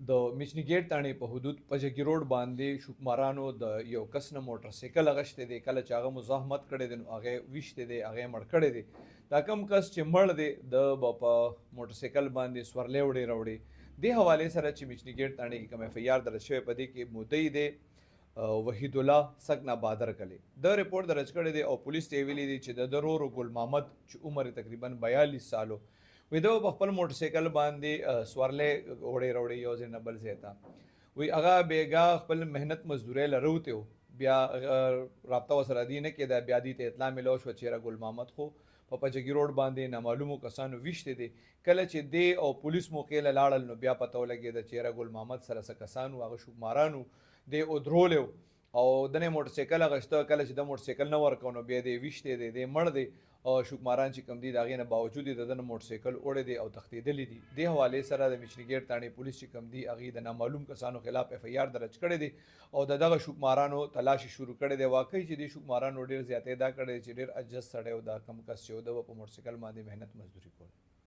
د میچنی ګیټ تاڼې په حدود پجګي روډ باندې شوکمارانو د یو کس نه موټر سایکل اغشته دی. کله چې هغه مزاحمت کړی دی نو هغه ویشته دی، هغه مړ کړی دی. دا کم کس چې مړ دی د په موټر سایکل باندې سورلې وړي راوړي. دې حوالې سره چې میچنی ګیټ تاڼې کې کوم اف ای آر درج شوی په دې کې مدعي دی وحید الله سکنا بادر کلی د ریپورت درج کړی دی او پولیس ته ویلي دي چې د ضرور ګل محمد چې عمر تقریبا 42 سالو وی دا په خپل موټر سایکل باندې سورلې وړي راوړي یو ځای نه بل ځای ته وی هغه بیګا خپل مهنت مزدوري لروته بیا رابطه وسره دی نه کېده. بیا دې ته اطلاع ملو شو چې ګل محمد خو په پجګي روډ باندې نامعلومو کسانو ویشته دي. کله چې دی او پولیس موقع له لاړل نو بیا پته ولګېده چې ګل محمد سره څه کسانو هغه شوکمارانو دی او درولو او دنه موټر سایکل غشته. کله چې د موټر سایکل نه ورکو نو بیا دی ویشته دی دی مړ دی او شوکماران چې کم دي دا غي نه باوجود د دنه موټر سایکل اوړي دی او تختیدلې دي. د حواله سره د میچنی ګیټ تاڼې پولیس چې کم دي اغي د نامعلوم کسانو خلاف اف ای آر درج کړی دی او دغه شوکمارانو تلاشي شروع کړی دی. واقعي چې د شوکمارانو ډیر زیاتې دا کړی چې ډیر اجز سړی او دا کم کس چې د په موټر سایکل باندې مهنت مزدوري کول.